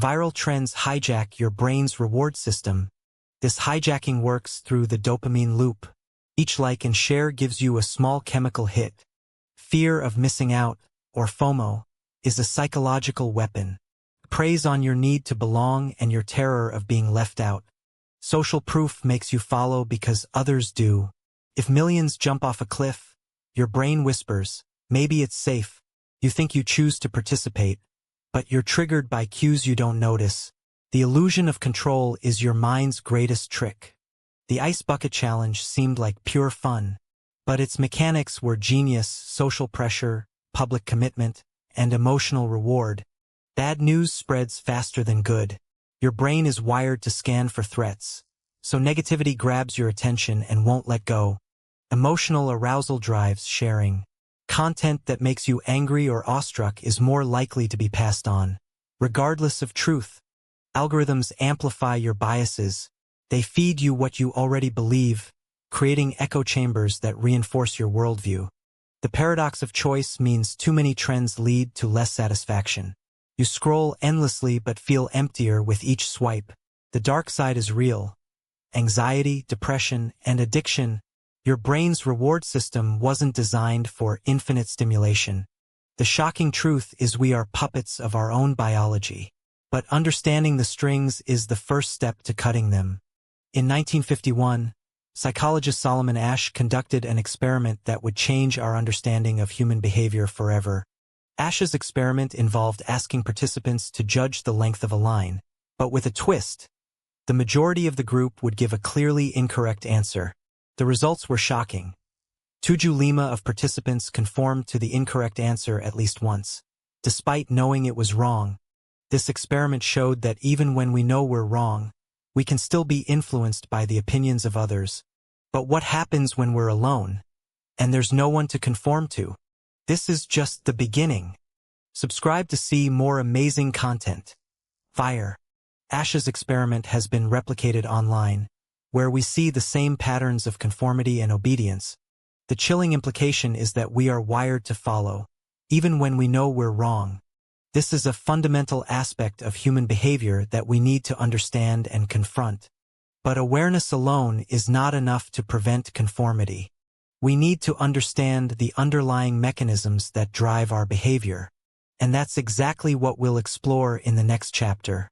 Viral trends hijack your brain's reward system. This hijacking works through the dopamine loop. Each like and share gives you a small chemical hit. Fear of missing out, or FOMO, is a psychological weapon. Preys on your need to belong and your terror of being left out. Social proof makes you follow because others do. If millions jump off a cliff, your brain whispers, maybe it's safe. You think you choose to participate, but you're triggered by cues you don't notice. The illusion of control is your mind's greatest trick. The ice bucket challenge seemed like pure fun, but its mechanics were genius: social pressure, public commitment, and emotional reward. Bad news spreads faster than good. Your brain is wired to scan for threats, so negativity grabs your attention and won't let go. Emotional arousal drives sharing. Content that makes you angry or awestruck is more likely to be passed on, regardless of truth. Algorithms amplify your biases. They feed you what you already believe, creating echo chambers that reinforce your worldview. The paradox of choice means too many trends lead to less satisfaction. You scroll endlessly but feel emptier with each swipe. The dark side is real. Anxiety, depression, and addiction. Your brain's reward system wasn't designed for infinite stimulation. The shocking truth is we are puppets of our own biology. But understanding the strings is the first step to cutting them. In 1951, psychologist Solomon Asch conducted an experiment that would change our understanding of human behavior forever. Asch's experiment involved asking participants to judge the length of a line, but with a twist. The majority of the group would give a clearly incorrect answer. The results were shocking. 2 of participants conformed to the incorrect answer at least once, despite knowing it was wrong. This experiment showed that even when we know we're wrong, we can still be influenced by the opinions of others. But what happens when we're alone, and there's no one to conform to? This is just the beginning. Subscribe to see more amazing content. Fire. Asch's experiment has been replicated online, where we see the same patterns of conformity and obedience. The chilling implication is that we are wired to follow, even when we know we're wrong. This is a fundamental aspect of human behavior that we need to understand and confront. But awareness alone is not enough to prevent conformity. We need to understand the underlying mechanisms that drive our behavior. And that's exactly what we'll explore in the next chapter.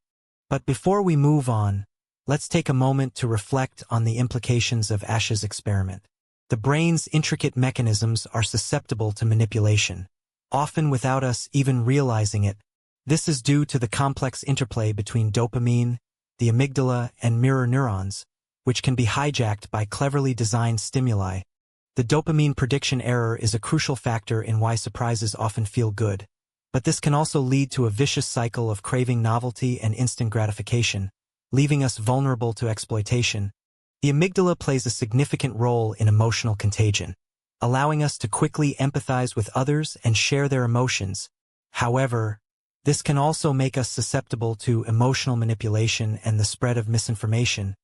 But before we move on, let's take a moment to reflect on the implications of Asch's experiment. The brain's intricate mechanisms are susceptible to manipulation, often without us even realizing it. This is due to the complex interplay between dopamine, the amygdala, and mirror neurons, which can be hijacked by cleverly designed stimuli. The dopamine prediction error is a crucial factor in why surprises often feel good, but this can also lead to a vicious cycle of craving novelty and instant gratification, leaving us vulnerable to exploitation. The amygdala plays a significant role in emotional contagion, allowing us to quickly empathize with others and share their emotions. However, this can also make us susceptible to emotional manipulation and the spread of misinformation.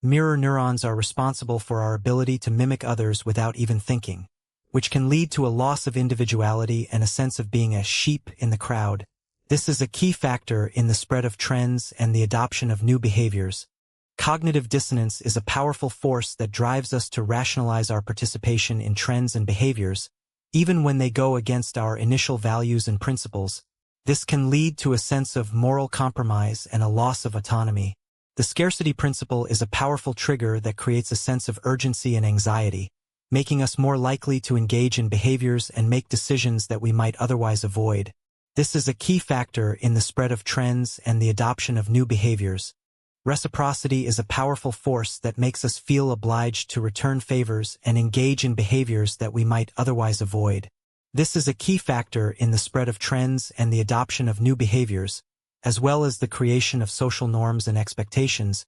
Mirror neurons are responsible for our ability to mimic others without even thinking, which can lead to a loss of individuality and a sense of being a sheep in the crowd. This is a key factor in the spread of trends and the adoption of new behaviors. Cognitive dissonance is a powerful force that drives us to rationalize our participation in trends and behaviors, even when they go against our initial values and principles. This can lead to a sense of moral compromise and a loss of autonomy. The scarcity principle is a powerful trigger that creates a sense of urgency and anxiety, making us more likely to engage in behaviors and make decisions that we might otherwise avoid. This is a key factor in the spread of trends and the adoption of new behaviors. Reciprocity is a powerful force that makes us feel obliged to return favors and engage in behaviors that we might otherwise avoid. This is a key factor in the spread of trends and the adoption of new behaviors, as well as the creation of social norms and expectations.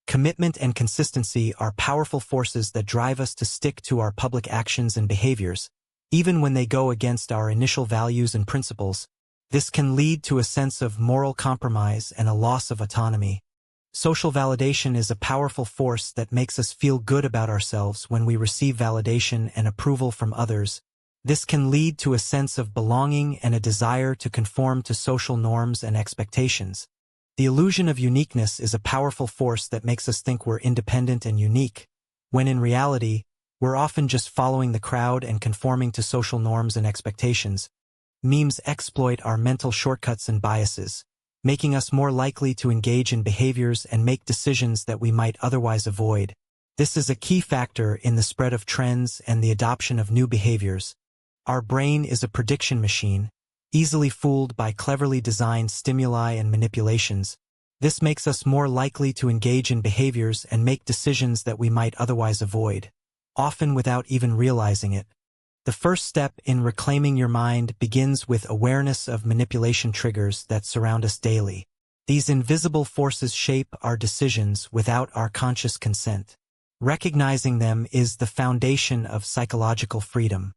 Commitment and consistency are powerful forces that drive us to stick to our public actions and behaviors, even when they go against our initial values and principles. This can lead to a sense of moral compromise and a loss of autonomy. Social validation is a powerful force that makes us feel good about ourselves when we receive validation and approval from others. This can lead to a sense of belonging and a desire to conform to social norms and expectations. The illusion of uniqueness is a powerful force that makes us think we're independent and unique, when in reality, we're often just following the crowd and conforming to social norms and expectations. Memes exploit our mental shortcuts and biases, making us more likely to engage in behaviors and make decisions that we might otherwise avoid. This is a key factor in the spread of trends and the adoption of new behaviors. Our brain is a prediction machine, easily fooled by cleverly designed stimuli and manipulations. This makes us more likely to engage in behaviors and make decisions that we might otherwise avoid, often without even realizing it. The first step in reclaiming your mind begins with awareness of manipulation triggers that surround us daily. These invisible forces shape our decisions without our conscious consent. Recognizing them is the foundation of psychological freedom.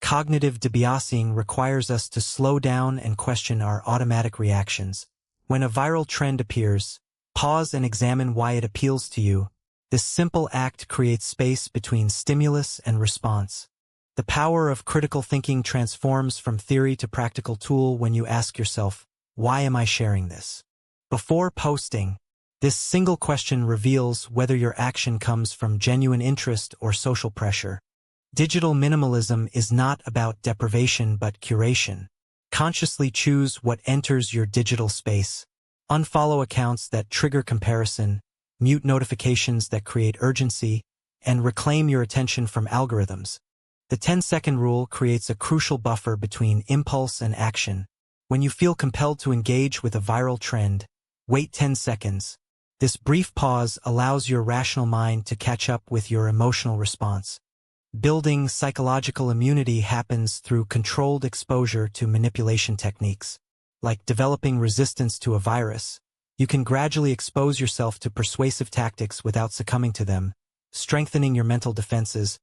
Cognitive debiasing requires us to slow down and question our automatic reactions. When a viral trend appears, pause and examine why it appeals to you. This simple act creates space between stimulus and response. The power of critical thinking transforms from theory to practical tool when you ask yourself, why am I sharing this? Before posting, this single question reveals whether your action comes from genuine interest or social pressure. Digital minimalism is not about deprivation but curation. Consciously choose what enters your digital space. Unfollow accounts that trigger comparison, mute notifications that create urgency, and reclaim your attention from algorithms. The 10-second rule creates a crucial buffer between impulse and action. When you feel compelled to engage with a viral trend, wait 10 seconds. This brief pause allows your rational mind to catch up with your emotional response. Building psychological immunity happens through controlled exposure to manipulation techniques. Like developing resistance to a virus, you can gradually expose yourself to persuasive tactics without succumbing to them, strengthening your mental defenses.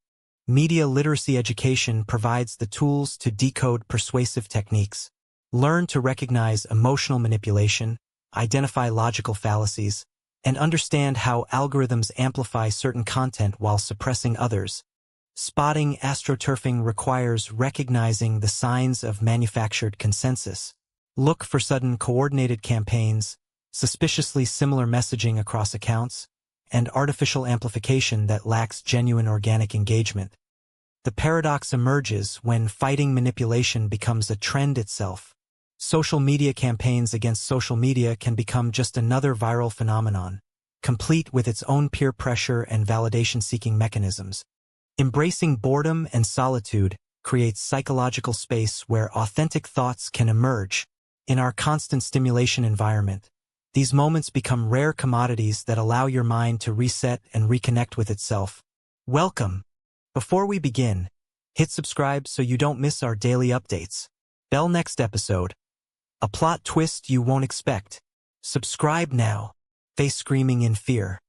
Media literacy education provides the tools to decode persuasive techniques. Learn to recognize emotional manipulation, identify logical fallacies, and understand how algorithms amplify certain content while suppressing others. Spotting astroturfing requires recognizing the signs of manufactured consensus. Look for sudden coordinated campaigns, suspiciously similar messaging across accounts, and artificial amplification that lacks genuine organic engagement. The paradox emerges when fighting manipulation becomes a trend itself. Social media campaigns against social media can become just another viral phenomenon, complete with its own peer pressure and validation-seeking mechanisms. Embracing boredom and solitude creates psychological space where authentic thoughts can emerge. In our constant stimulation environment, these moments become rare commodities that allow your mind to reset and reconnect with itself. Welcome! Before we begin, hit subscribe so you don't miss our daily updates. Bell next episode. A plot twist you won't expect. Subscribe now. Face screaming in fear.